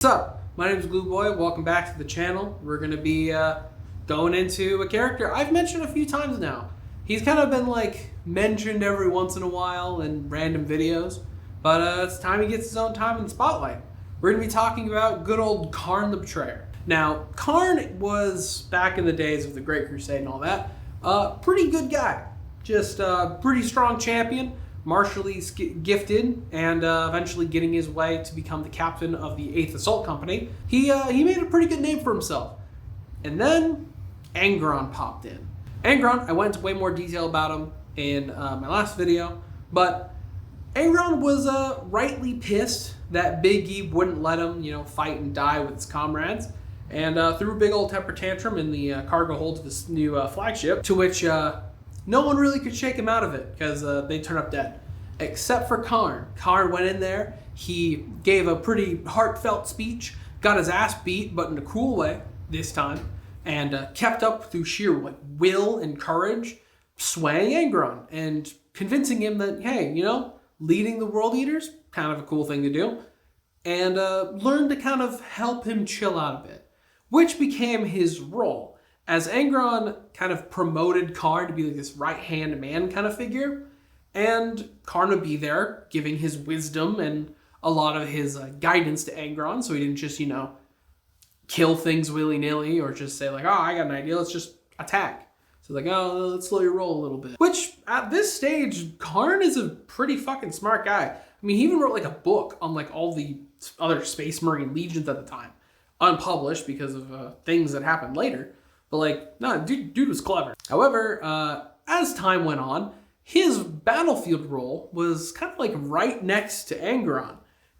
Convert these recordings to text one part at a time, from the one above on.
What's up? My name is Glue Boy. Welcome back to the channel. We're going to be going into a character I've mentioned a few times now. He's kind of been mentioned every once in a while in random videos, but it's time he gets his own time in the spotlight. We're going to be talking about good old Khârn the Betrayer. Now, Khârn was, back in the days of the Great Crusade and all that, a pretty good guy. Just a pretty strong champion, martially gifted, and eventually getting his way to become the captain of the 8th Assault Company. He made a pretty good name for himself. And then Angron popped in. Angron, I went into way more detail about him in my last video, but Angron was rightly pissed that Big E wouldn't let him, fight and die with his comrades, and threw a big old temper tantrum in the cargo hold of his new flagship, to which no one really could shake him out of it, because they turned up dead. Except for Khârn. Khârn went in there, he gave a pretty heartfelt speech, got his ass beat, but in a cool way this time, and kept up through sheer will and courage, swaying Angron, and convincing him that, hey, leading the World Eaters, kind of a cool thing to do, and learned to kind of help him chill out a bit, which became his role. As Angron kind of promoted Khârn to be this right-hand man kind of figure, and Khârn would be there giving his wisdom and a lot of his guidance to Angron, so he didn't just, kill things willy-nilly or just say I got an idea, let's just attack. So let's slow your roll a little bit. Which, at this stage, Khârn is a pretty fucking smart guy. I mean, he even wrote a book on all the other Space Marine legions at the time. Unpublished because of things that happened later. But dude was clever. However, as time went on, his battlefield role was kind of right next to Angron.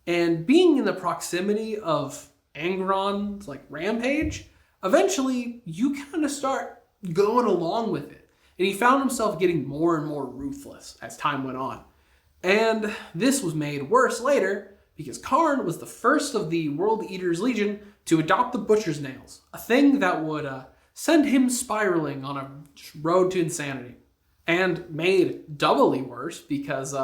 And being in the proximity of Angron's rampage, eventually you kind of start going along with it. And he found himself getting more and more ruthless as time went on. And this was made worse later because Khârn was the first of the World Eaters Legion to adopt the Butcher's Nails, a thing that would send him spiraling on a road to insanity. And made doubly worse because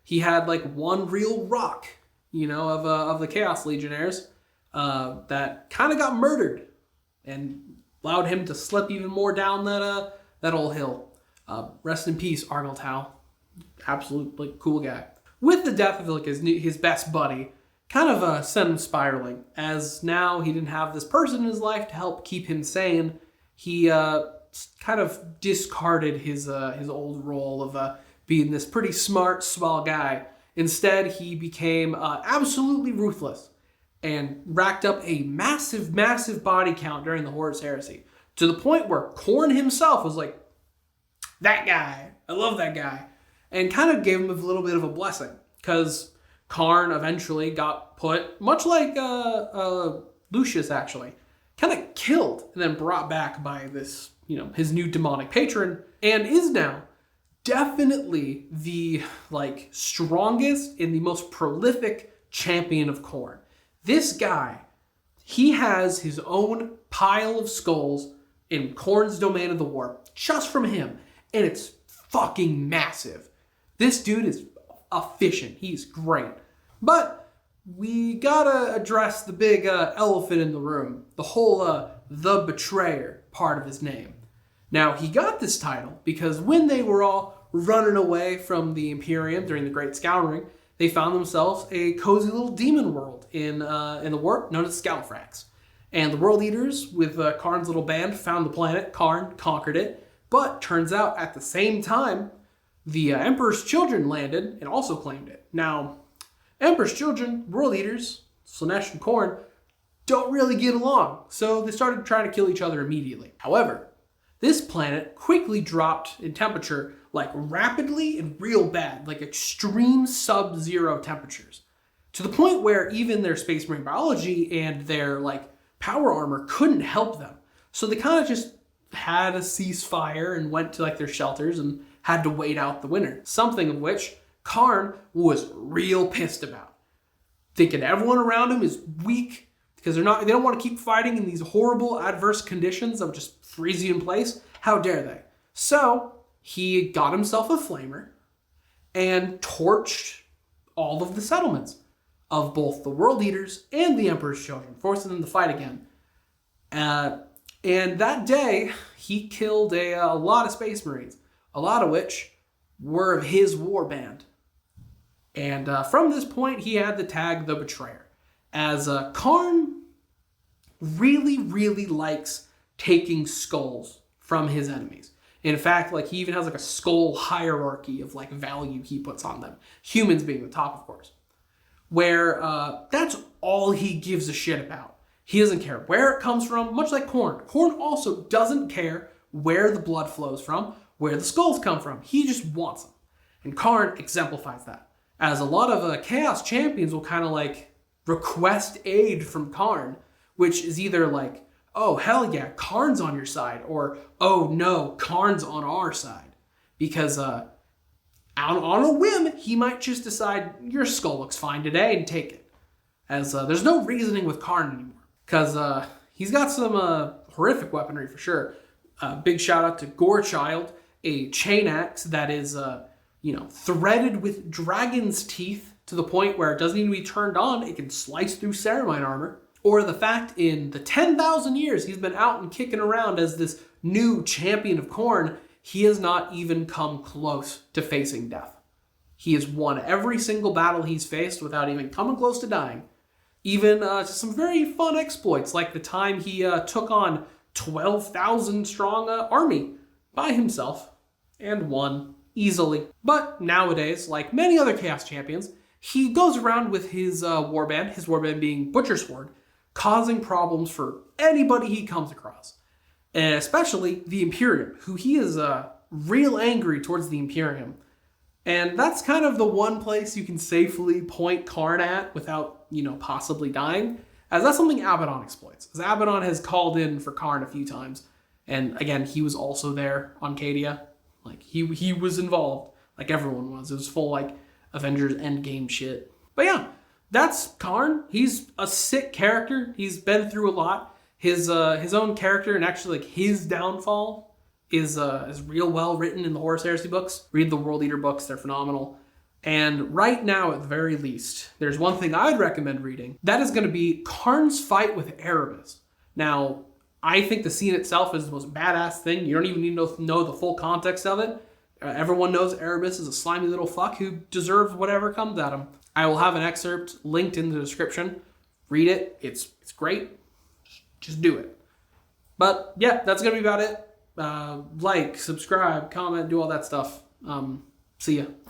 he had one real rock, of the Chaos Legionnaires that kind of got murdered and allowed him to slip even more down that old hill. Rest in peace, Argyltau. Absolute cool guy. With the death of his best buddy, kind of sent him spiraling, as now he didn't have this person in his life to help keep him sane. He kind of discarded his old role of being this pretty smart, small guy. Instead, he became absolutely ruthless and racked up a massive, massive body count during the Horus Heresy, to the point where Khârn himself was like, that guy, I love that guy, and kind of gave him a little bit of a blessing, because Khârn eventually got put, much like Lucius actually, kind of killed and then brought back by this, his new demonic patron, and is now definitely the strongest and the most prolific champion of Khârn. This guy, he has his own pile of skulls in Khârn's domain of the warp, just from him, and it's fucking massive. This dude is efficient. He's great. But we gotta address the big elephant in the room, the whole the Betrayer part of his name. Now, he got this title because when they were all running away from the Imperium during the Great Scouring, they found themselves a cozy little demon world in the warp known as Scalfrax. And the World Eaters, with Khârn's little band, found the planet. Khârn conquered it. But turns out, at the same time, the Emperor's children landed and also claimed it. Now, Emperor's children, World Eaters, Slaanesh and Khârn, don't really get along, so they started trying to kill each other immediately. However, this planet quickly dropped in temperature rapidly and real bad, extreme sub-zero temperatures, to the point where even their Space Marine biology and their power armor couldn't help them. So they kind of just had a ceasefire and went to their shelters and had to wait out the winter, something of which Khârn was real pissed about, thinking everyone around him is weak because they don't want to keep fighting in these horrible adverse conditions of just freezing in place. How dare they? So he got himself a flamer and torched all of the settlements. of both the World Eaters and the Emperor's Children, forcing them to fight again. And that day, he killed a lot of Space Marines, a lot of which were of his warband. And from this point, he had the tag the Betrayer, as Khârn really, really likes taking skulls from his enemies. In fact, like, he even has like a skull hierarchy of like value he puts on them. Humans being the top, of course. Where that's all he gives a shit about. He doesn't care where it comes from, much like Khârn. Khârn also doesn't care where the blood flows from, where the skulls come from. He just wants them. And Khârn exemplifies that. As a lot of Chaos champions will kind of like request aid from Khârn, which is either like, oh, hell yeah, Khârn's on your side, or, oh no, Khârn's on our side. Because on a whim, he might just decide, your skull looks fine today, and take it. As there's no reasoning with Khârn anymore. Because he's got some horrific weaponry for sure. Big shout out to Gorechild, a chain axe that is, threaded with dragon's teeth to the point where it doesn't need to be turned on. It can slice through Ceramine armor. Or the fact in the 10,000 years he's been out and kicking around as this new champion of Khârn, he has not even come close to facing death. He has won every single battle he's faced without even coming close to dying. Even some very fun exploits, like the time he took on 12,000 strong army by himself and won easily. But nowadays, like many other Chaos champions, he goes around with his warband being Butcher Sword, causing problems for anybody he comes across. And especially the Imperium, who he is real angry towards the Imperium. And that's kind of the one place you can safely point Khârn at without, possibly dying, as that's something Abaddon exploits. As Abaddon has called in for Khârn a few times. And again, he was also there on Cadia. Like, he was involved, like everyone was. It was full, like, Avengers Endgame shit. But yeah, that's Khârn. He's a sick character. He's been through a lot. His own character, and actually, like, his downfall is real well written in the Horus Heresy books. Read the World Eater books. They're phenomenal. And right now, at the very least, there's one thing I'd recommend reading. That is going to be Khârn's fight with Erebus. Now, I think the scene itself is the most badass thing. You don't even need to know the full context of it. Everyone knows Erebus is a slimy little fuck who deserves whatever comes at him. I will have an excerpt linked in the description. Read it. It's great. Just do it. But yeah, that's going to be about it. Like, subscribe, comment, do all that stuff. See ya.